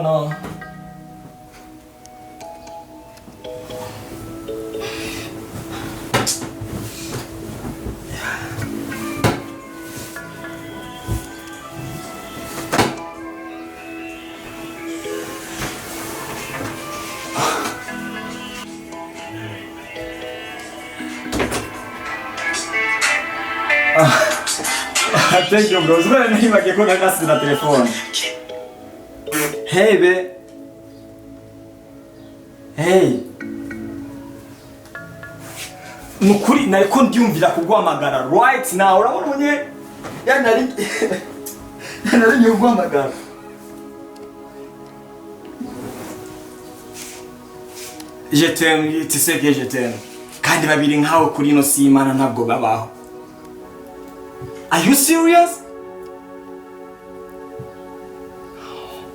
no. Thank you, bro. Scusa, mi ma che con la cassa da telefono. Hey, be. Hey. Mukuri nariko ndiyumvira kugwamagara right now. Urabona munye? Ya nari nyugwamagara. Je t'aime, tu sais que je t'aime. Kandi babiri nkaho kuri no simana ntabwo babaho. Are you serious?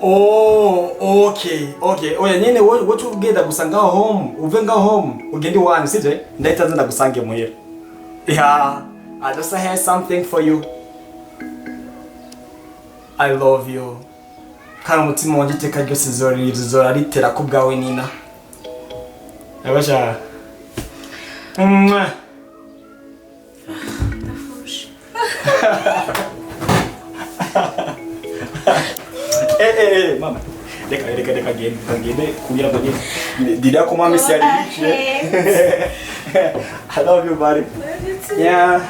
Oh, okay. Oya nyene wowe ugenda gusanga home, uve nga home, ugende wani sije? Ndahita nza ndagusange muhira. Yeah, I just have something for you. I love you. Kana umutima wanje iteka ryose zora ritera ku bwawe Nina. Abasha. Hey, mama. Deka gende kuya bagi. Dida ko mama si ali. I love you, buddy. Love you too. Yeah.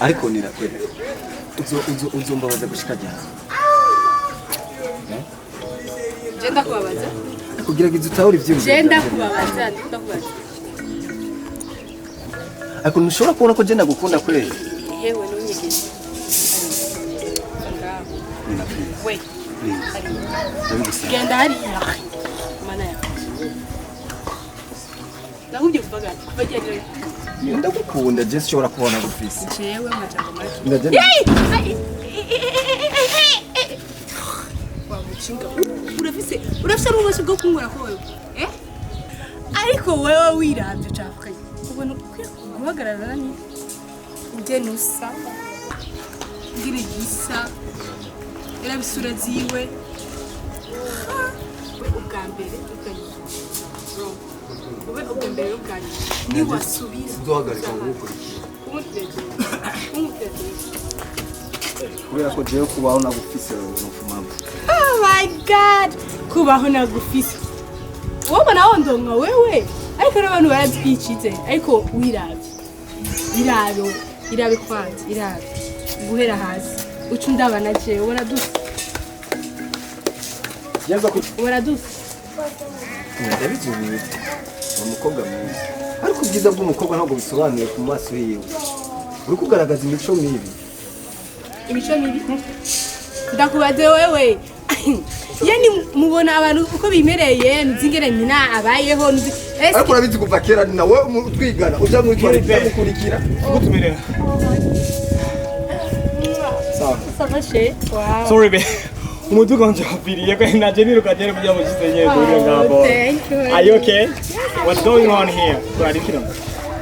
Ariko nirakwere uzombabaza gushika cyane Jenda kubabaza kugira ngo izutahura ivyumva Jenda kubabaza ndakubaza Ariko ntushobora kubona ko jenda gukunda kwere Hewe nunyegeje Wait Genda hari mana ya Nakubye kubaga kubagira ndagukunda je nshobora kubona Ufise jewe majambo make ndagenda Wamuchinga urafise n'ubwose bwo kunkora ko wewe ariko wewe wiravye cyafukanye ubona guhagarara nani ugene usa ngira igisa era bisura ziwe ubwa mbere ube ubwa mbere ubwanye ni wasubiza uzohagarika ngukurikira kubera ko jewe kubaho nagufise n'ufumama Oh my god kubaho nagufise wowe nawo ndonka wewe ariko n'abantu baratwicize ariko irabe kwanza irabe guhera hasi uca ndabana je ubona dusa ubona dusa ndabizubiye umukobwa mwiza ariko ubwiza bw'umukobwa ntabwo bisobanuye ku maso yiwe uri kugaragaza imico mibi ndakubaze wewe yani mubona abantu uko bimereye nzingere nyina abayeho ariko urabizi kuva kera nawe twigana uja mu twari mukurikira Gutumirira. Savashe wow Sorry be. Umuduga wanje wapiriye ko naje nirukagere kujya mu gisenye kuri ngabo. Are you okay? What's going on here? Twandikire.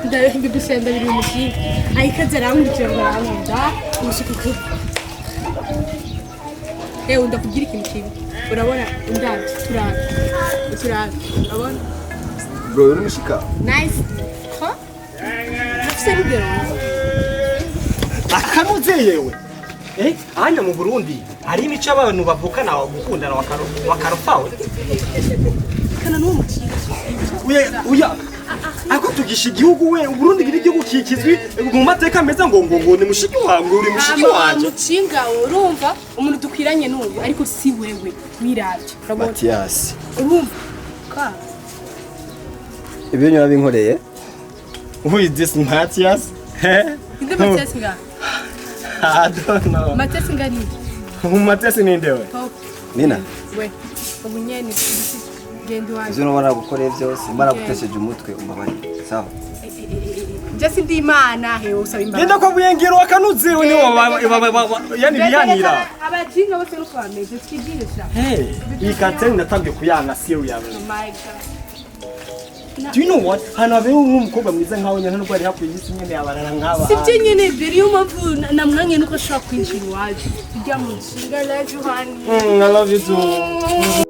Ndabe bigusenda biri mu gihe ayikaze arangukira barangunda umushikuku ndakugira ikintu kibi urabona indabyo turaba urabona bro uri mushika nice ha ufise n'ibyo Akamuze yewe. Anya mu Burundi hari imico abantu bavukana gukundana wakarufawe. kana n'uwo mukinga Uya ako tugisha igihugu we Burundi giri igihugu kikizwi mu mateka meza ngo ni mushiki wangu uri mushiki wanje mukinga urumva umuntu dukwiranye n'uyu ariko si wewe wiravye Matias urumva ka ibyo nyora binkoreye Who is this Matias? Inde Matias nga I don't know. Matias nga ni Matias ni ndewe. Nina we ubunyeni gendo wanje izo nobara gukora byose mara gutesheje umutwe umbabari sawa Just ndi imana he usaba imbabazi. Genda kwa buyengero wakanuzewe ni yani bihanira. Abajinga bose nuko bameze twigirisha. Hey, iyi kateni natabye kuyanga serious. Oh my god. Do you know what? Hano abe umukobwa mwiza nkawe nyane n'ubwo ari hakuye isi nyene yabarara nk'aba. Sibye nyene mbere yo mpamvu namwanye nuko ashobora kwinjira iwacu. Tujya mu nshinga la Johani. I love you too.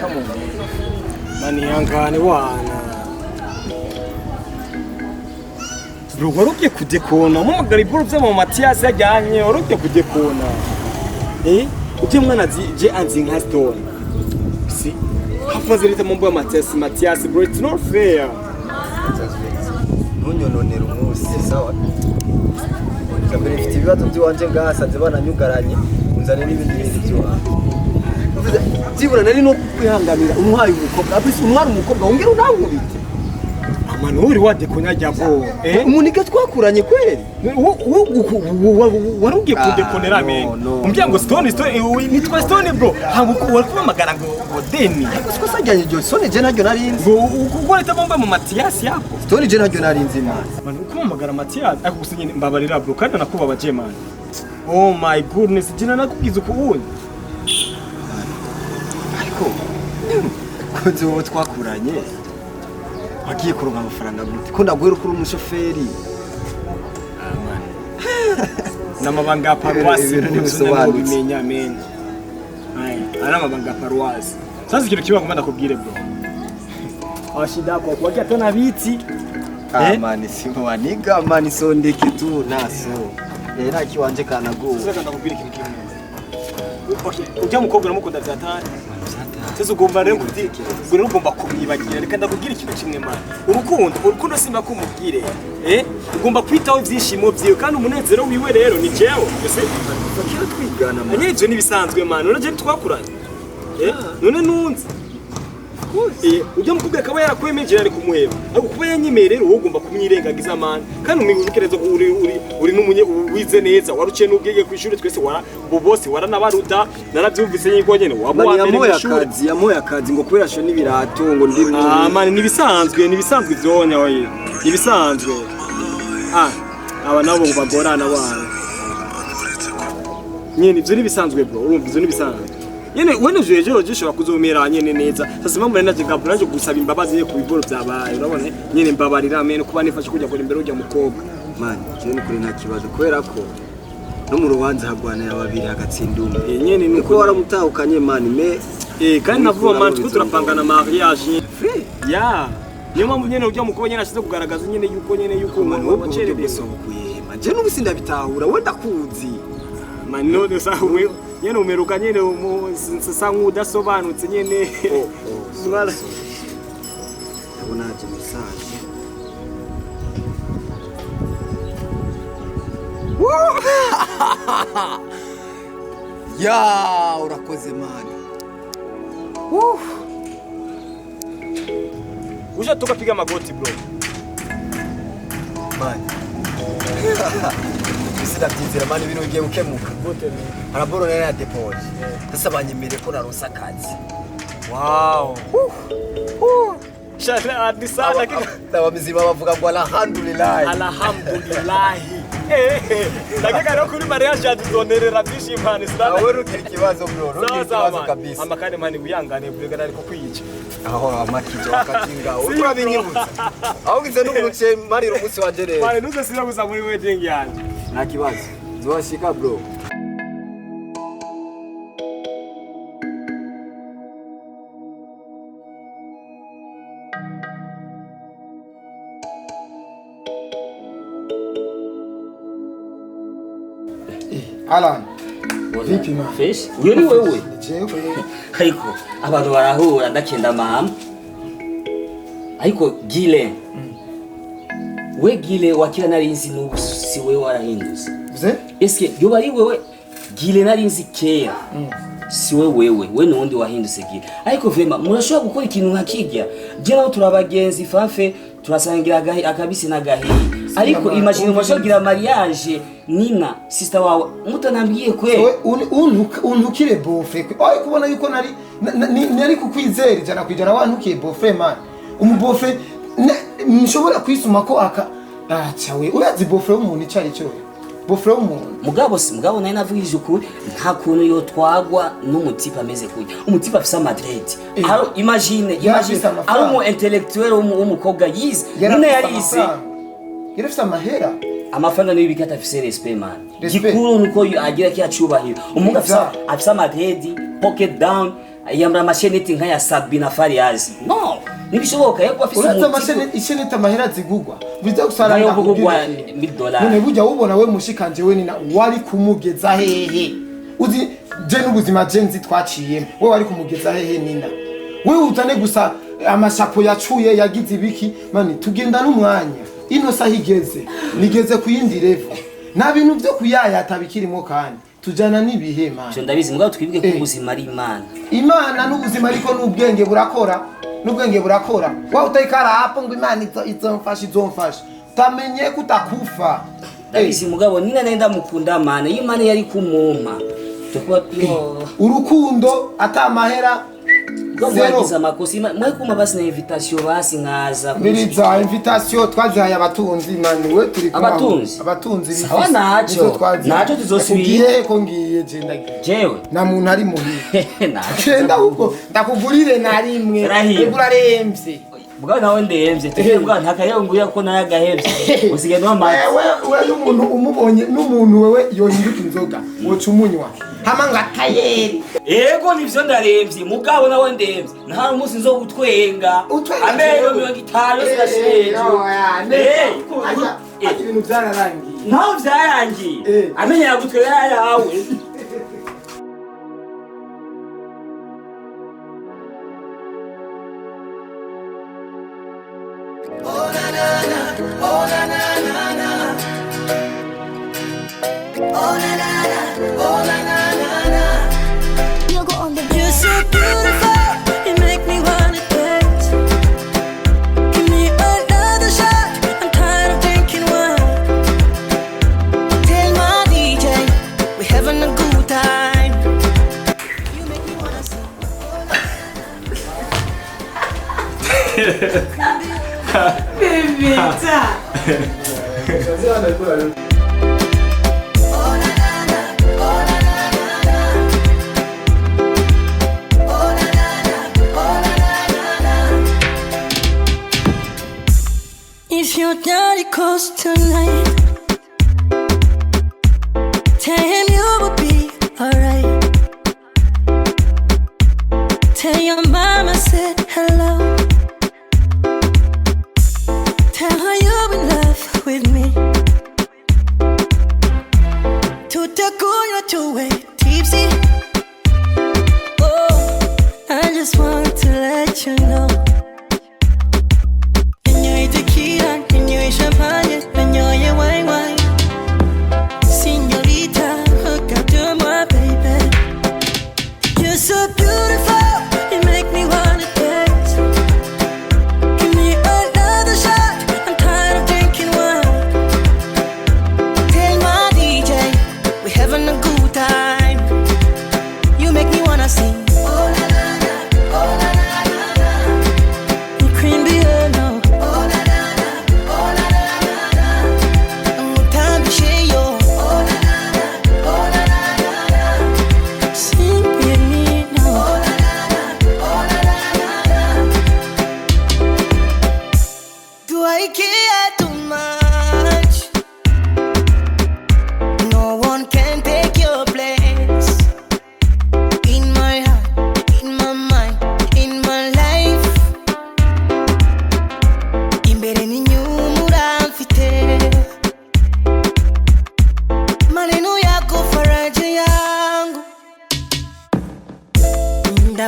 Come on, mani yangane wana. Bro, waruke kudekona. Mama gariboro vyama Mathias yajyanye, waruke kudekona. Uje mwana je anzi nka stone. See? Hafaze leta mambo ya Mathias, bro, it's not fair. Ntunyononera umunsi, sawa? Kambere mfite ibibazo by'wanje ngasanze bananyugaranye, unzane n'ibindi by'wa. Zibura nari no kwihanganira umwayi umukobwa abisi umwari umukobwa ongera unankubite amano uri wadekonya jabo umunike twakuranye kweli warugiye kudekonera men umbyango stone nitwa stone bro hangu wari kumamagara ngo deni siko sajyanye jo stone je naryo narinzi ngo leta bomba mu Mathias yako stone je naryo narinzi man kumamagara Mathias ako gusinyine mbabarira bro kandi nakubabaje man. Oh my goodness jina nakugize ukubuye ko zo twakuranye wagiye kuronka amafaranga gute ko ndagwera kuri umushoferi namabanga paruwasi n'ibimenya men ari amabanga paruwasi sasa ikintu kiba ngomba ndakubwire bro ashida kwa wagiye tona biti man simba waniga man sondeke tu naso era kiwanje kanago sasa ndakubwira ikintu kimwe ujya mukobwa mukunda byatari sasa ugomba rero kudirikira ubwo ugomba kubibagira reka ndakubwira ikintu kimwe man urukundo simba kumubwire ugomba kwitaho ibyishimo byiwe kandi umunezero wiwe rero ni jewe ese bakira twigana man anye ibyo nibisanzwe man none twakuranye none nunze ujya mukubwira akaba yarakwemeje ari kumuheba ariko kuba yanyemerera wowe ugomba kumwirengagiza man kandi umwukerezo uri n'umunye wize neza waruciye n'ubwege ku ishuri twese bose waranabaruta narabyumvise nyiko nyene wabwambere yamoye akazi ngo kubera sho n'ibirato ngo ndi man nibisanzwe ivyonya oye nibisanzwe aba nabo bagorana bana nyene ivyo nibisanzwe bro urumva ivyo nibisanzwe yene wene jeje ushobora kuzomera nyene neza sasa mpamvu naje gabura naje gusaba imbabazi ye ku biboro byabaye urabone nyene mbabarira amene kuba nifashe kujya kuri imbere ujya mukobwa man cyane kuri nta kibazo kubera ko no mu rubanza hagwanira babiri hagatsinda umwe nyene nuko waramutahukanye man me kandi navuga man twe turapangana mariage ya niyo mpamvu nyene ujya mukobwa nyene ashize kugaragaza nyene yuko umuntu wacererese man je n'ubusi ndabitahura wenda kuzi man none sawe nyene umeruka nyene sasa ngudasobanutse nyene mwala abonaje message ya urakoze man usha tukapiga magoti bro man sida byizera mani ibintu bigiye gukemuka araboro nene ya deposit sasa banyemereye ko naronsa akazi wow shala adisana abamiziba bavuga ngo alhamdulillah ndakeka rero kuri mariage yadudonerera byishimana islam aho rugira ikibazo bro rugira ikibazo kabisa amakane mani wiyangane bwega ariko kwiyica aho amakijo wakatinga urabinyibutsa aho gize n'umuce mariro umunsi wa jerere mani nuze sira gusa muri wedding yanjye nta kibazo zoshika bro Alan, Vipi ma? Fresh. Uyo ni wewe. Jewe. Ariko abantu barahura ndakenda mama. Ariko Gile. We Gile wakira narinzi n'ubu si wewe warahindutse. Uze? Eske yoba ari wewe Gile narinzi kera. Si wewe we nundi wahindutse Gile. Ariko vema murashobora gukora ikintu nka kirya. Je naho turabagenzi fafe turasangira akabisi na gahiye. Ariko imagine murashogira mariage Nina sister wawe mutanambwiye kwe. Untukire bofe. Oye kubona yuko nari kukwizera ijana kwijana wantukiye bofe man. Umubofe nshobora kwisuma ko cawe urazi bofe w'umuntu icari cyo. Bofe w'umuntu. Mugabo nari navugije ukuri nta kuntu yo twagwa n'umutipa ameze kujya. Umutipa afisa Madrid. Aro imagine ari umu intellectuel w'umukobwa yize. Nina yarize. Yarafisa amahera. Amafaranga niyo bikata afise respect man. Gikuru nuko agira ki acubahira. Umuntu afisa Madrid, pocket down, yambara amasheneti nka ya Sabina Farias. No, nibishoboka yako afise umuntu. Urata amasheneti isheneti amahera zigugwa. Biza gusaranga yo kugugwa $100. None bujya ubona we mushikanje we nina wari kumugeza hehe. Uzi je n'ubuzima je nzi twaciyemo. We wari kumugeza hehe nina. We utane gusa amashapo yacuye yagize ibiki mani tugenda n'umwanya. Ino saha igeze nigeze kuyindi level na bintu byo kuyaya atabikirimo kandi tujana nibihe man cyo ndabizi mugabo twibwike ko ubuzima ari Imana n'ubuzima ariko n'ubwenge burakora wa utayikara hapo ngo Imana izomfasha tamenye kutakufa ndabizi mugabo nina nenda mukunda mana Imana yari kumumpa tukwa urukundo atamahera Mwagize amakosi mwekuma basi na invitation basi nkaza Biriza invitation twazihaye abatunzi mani we turi kuma abatunzi sawa naco tuzosubira ko ngiye je ndagiye jewe na muntu ari muhira kenda uko ndakugurire na rimwe uraremvye bwa nawe ndemvye tege bwa ntakayonguye ko nayagahevye usigene w'amazi we n'umuntu umubonye n'umuntu wewe yohinduka inzoga woca umunywa hama ngatayeri ego nivyo ndaremvye mugabo nawe ndemvye nta umunsi nzo gutwenga amero 50 zirasheje ibintu byararangiye ntaho vyarangiye amenya gutwenga yawe You're so beautiful, you make me wanna dance. Give me another shot, I'm tired of drinking wine. Tell my DJ, we're having a good time. You make me wanna sing. Bica. If your daddy calls tonight, tell him you will be alright. Tell your mama said hello. Tell her you're in love with me. Tutakunywa tuwe tipsy. Oh, I just want to let you know. Champagne, when you're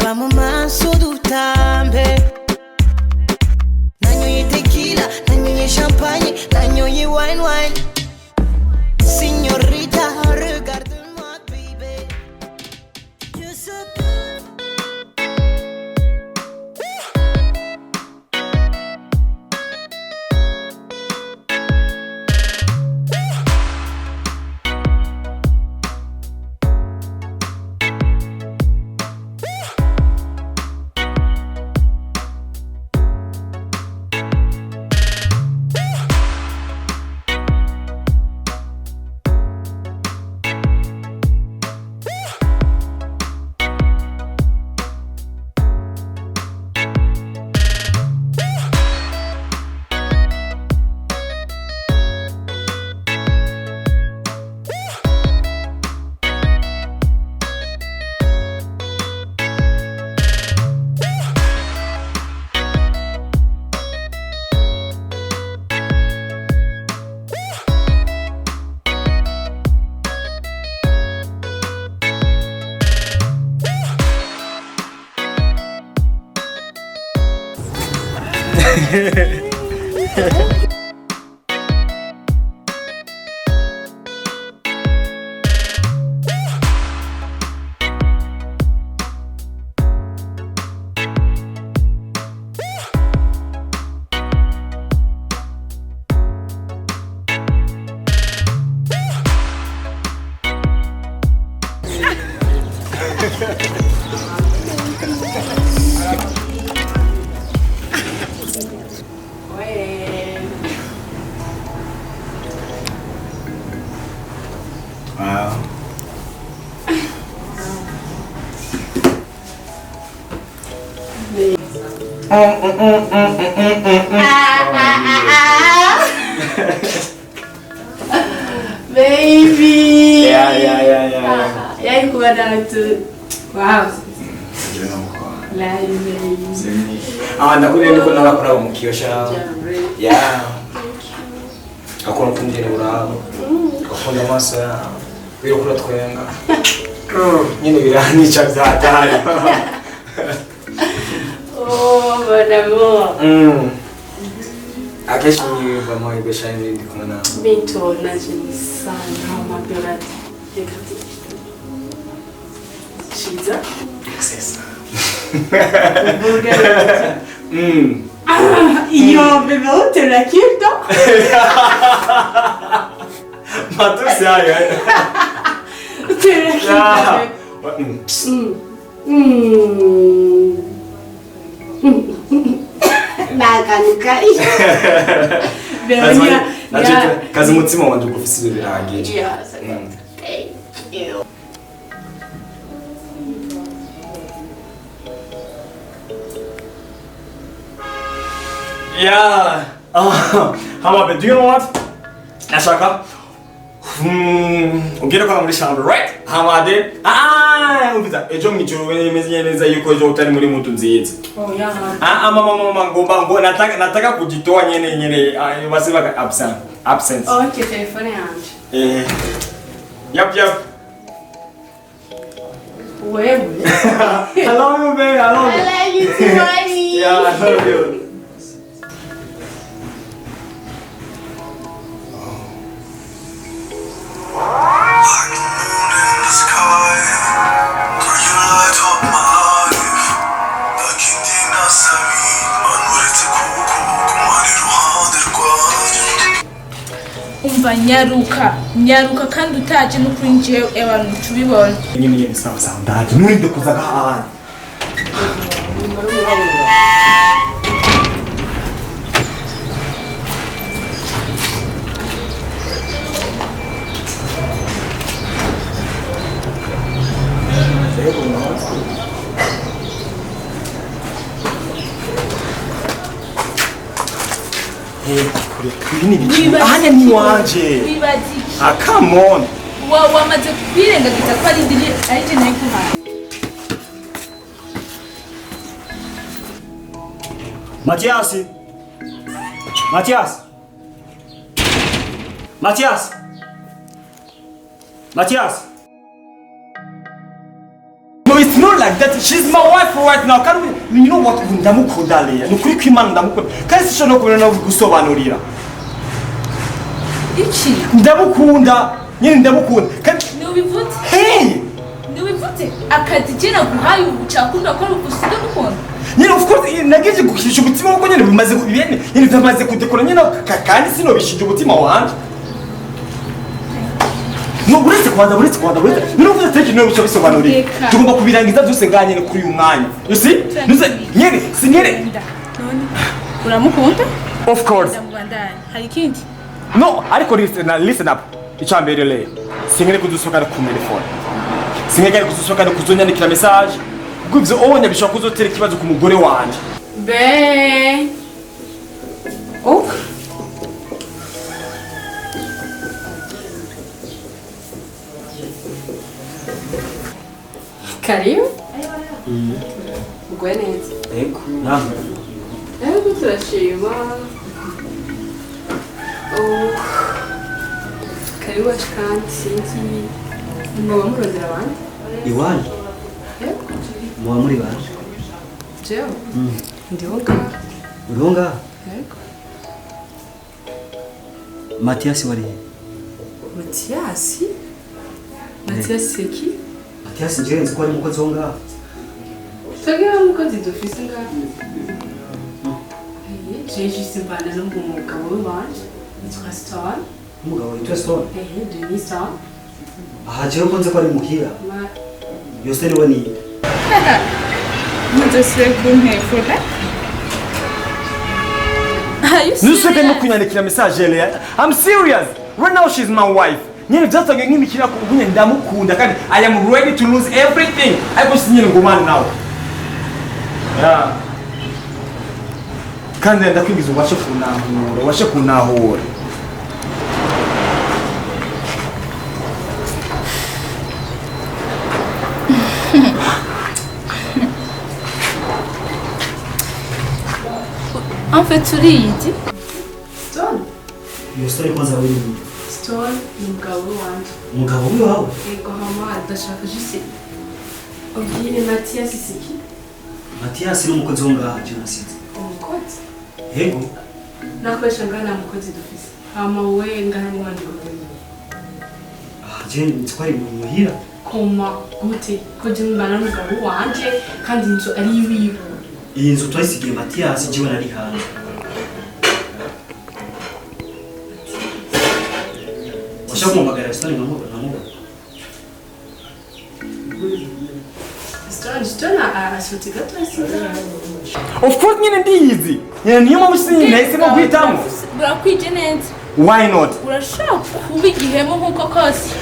raba mu maso dutambe nanyoye tequila nanyoye champagne nanyoye wine Signorita regarde-moi baby you're so good. Wow. Baby. Yeah. Yaani kuwa na tu. Wow. Ndakubwiye nuko narakora umukiyosha. Yeah. Akora kumjene urabo. Akunda amaso yawe. Birukura twenga. Nyine biranica byatari. Oh, mon amour. Akeshi niba moyo beshaini ndi kumwe nawe. Binto najeni sana mapera. Chiza. Sasa. Io bevo te la chiedo. Ma tu sai Te la chiedo. Naganuka. Beonia. Kazi mutima wanje ufise birangiye. Thank you. Yeah. Hama, do you know what? Nashaka. Ugera kwa muri chambre, right? Hama de. Ufise. Ejo mwijoro imeze neza yuko ejo utari muri mutu nziza. Oh yeah. Mama ngomba nataka kujitoa nyene basema absent. Oh, okay, telefone yanje. Yep. Wewe. I love you, babe. I love you. I like you too, honey. Yeah, I love you. Umva nyaruka kandi utaje no kwinjiye abantu tubibona. Nyine sawa ndaje nurinde kuzaga hahandi. Hanya ni wanje. Come on. Wamaze kwirengagiza ko ari ndiri arije nayo kuhaye. No, it's not like that she's my wife right now. Can we, you know what? Ndamukunda Leya. Nukuri kwimana ndamukunda. Kandi sinshobora no kubona no gusobanurira. Iki? Ndamukunda. Nyine ndamukunda. Kandi Nubivuze? Hey! Nubivuze? Akazi jena guhaye ubucakunda ko rukusiga n'umuntu. Nyine of course nagize gukisha umutima wako nyine bimaze kubiyene. Nyine byamaze kudekora nyine kandi sino bishije umutima wanje. No uretse kwanda. Nino vuze teke no bicho bisobanurira. Tugomba kubirangiza byose nganye kuri uyu mwanya. You see? Nuze nyene sinyere. None uramukunda? Of course. Ndamubandanya. Hari ikindi? No, ariko listen up. Icyambere Leya. Singere kudusoka ku telefone. Singere kudusoka kuzonyandikira message. Guvyo onya bishobora kuzotera ikibazo ku mugore wanje. Be. Oh. Karibu? Ugwe neza. Ego, namwe. Ego turashima. Oh. Karibu ashikandi sinzi. Mwoba murondera abandi? Iwanyu Ego. muba muri banje Jewe? Ndiho ngaha. uriho ngaha Ego. Matiyasi warihe Matiyasi? Matiyasi seki? Matiyasi njyewe nzi ko ari umukozi wo ngaha Twagira umukozi dufise ngaha. Jeje simbana n'umugabo wanje. Yitwa Stone. umugabo witwa Stone Denis Stone. aha jewe ko nzi ko ari muhira Ma yose niwe ni Mudasire kuntefura. Nuseke no kunyandikira message Leya. I'm serious. Right now she's my wife. Nyine byatangiye nk'imikira ku bunye ndamukunda kandi I am ready to lose everything. Ariko sinyine ngomana nawe. Yeah. Kandi ndakwingiza ubashe kunahura. En fait, turiyizi. Stone. yose ari koza wari Stone ni umugabo wanje. umugabo wiwawe Ego hama adashaka juste. Ubwire Matiyasi seki? Matiyasi ni umukozi wo ngaha jewe nasize Umukozi. yego Nakoresha ngana mukozi dufise. Hama we ngana ni wandi guverinoma. aha jewe nzi ko ari muhira Koma gute ko je mbana n'umugabo wanje kandi inzu ari iwiwe. iyi nzu twayisigiye Matiyasi jewe nari hanze washaka kumuhamagara Stone nkamubona Stone asohotse gato asigaye. Of course nyine ndiyizi. Nyine niyo mpamvu nahisemo guhitamo. Burakwije neza. Why not? Urashaka kuba igihemo nk'uko kose.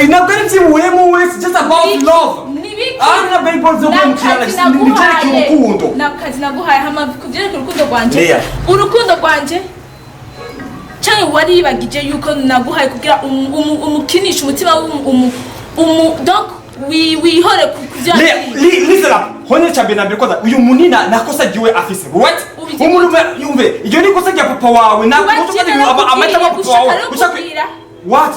Ntabwo ari iby'ubuhemu it's just about love. Nibiki? Na baseball zo kumukirana ndicare urukundo. Nakazi naguhaye hama kuvyereka urukundo rwanje. Leya. Urukundo rwanje cyane waribagije yuko naguhaye kugira umukinisha umutima donc wihore kuvyana. Listen up. Hone chambe na mbere uyu munina nakosa giwe afise. What? Umuntu yumve. Iyo ni kosa rya papa wawe na amata wa papa wawe. What?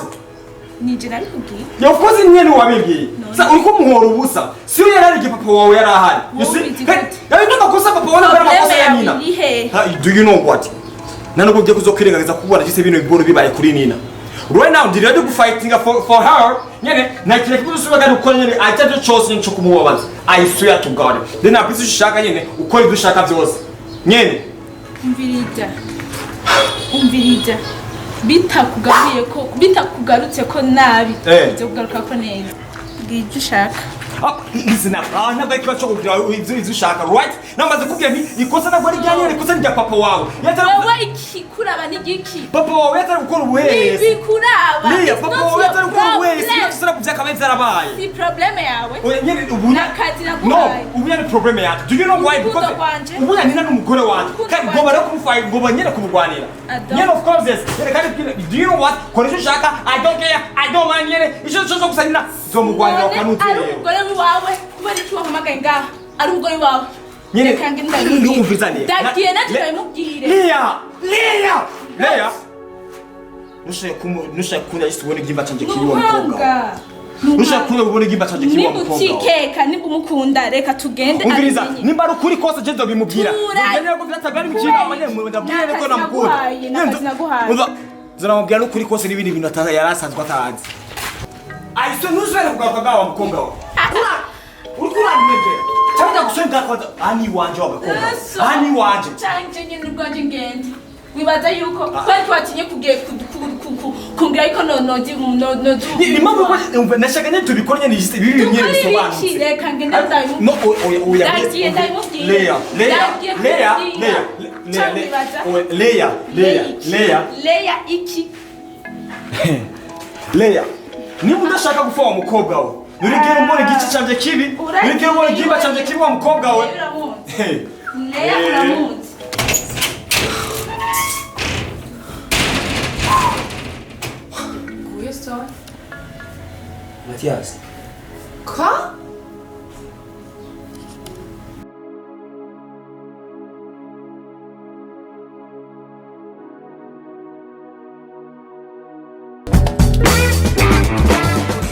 Nije nabikubwiye. Ya of course nyene wabibwiye. Sa uriko muhora ubusa. Siyo yararige papa wawe yarahari. You see? Ya ndo makosa papa wawe na makosa ya Nina. Do you know what? Nano byo kuzokwirengagiza kubona gise bino biboro bibaye kuri Nina. Right now ndi ready to fighting for her. Nyene nakire kudusuba kandi ukora nyene atatu chose nco kumubabaza. I swear to God. Then apisi ushaka nyene ukora ibyo ushaka byose. Nyene umvirija bitakugarutse ko nabi byo kugaruka ko neza bwije ushaka listen up. Ntabwo ari kibazo kugira ibyo ushaka right? Namaze kubwira ni ikosa ntabwo ari ryanye ikosa rya papa wawe. Wowe ikikuraba ni giki? Papa wawe yatari gukora ubuherezi. Bikuraba. Leya papa wawe yatari gukora ubuherezi. Tusara kubyaka zarabaye. Si probleme yawe. Oya nyene ubunya. No, ubunya ni probleme yawe. Do you know why? Because ubunya ni nani umugore wanje. Kandi ngoba no kumufaya ngoba nyene kumugwanira. Nyene of course yes. Nyene kandi do you know what? Koresha ushaka I don't care. I don't mind nyene. Ico cyo gusanira zo mugwanira kanutere. Wawe kubera iki wahamagaye ngaha ari umugore wawe nyene kandi ndabimubwira ndagiye ndabimubwire Leya nushe kunya yisubone gimba canje kiri wa mukobwa ushaka kuza kubona igimba canje kiwa mukobwa wawe nibutikeka nimumukunda reka tugende umviriza abimenye. nimba ari ukuri kose je ndobimubwira ngene ko byatabari mukina abanyemwe ndabwire ko namukunda nakazi naguhaye umva zanamubwira n'ukuri kose n'ibindi bintu yarasanzwe atazi ayise nuzere kugaruka gawa mukobwa wawe urikura nimegera cyangwa gusubira kwa ani wanje wagakobwa ani wanje cyanje nyine urwaje ngende wibaza yuko twari twatinye kumbwira yuko nonozi ni mpamvu umva nashaka nyine tubikoranye n'igiste bibi nyine bisobanutse reka ngende ndabimu no oya ndagiye ndabimubwira Leya iki Leya niba udashaka gufa wa mukobwa we nurigere mbona igice canje kibi nurigere mbona igimba canje kibi wa mukobwa we Leya uramuzi Mathias. Quoi?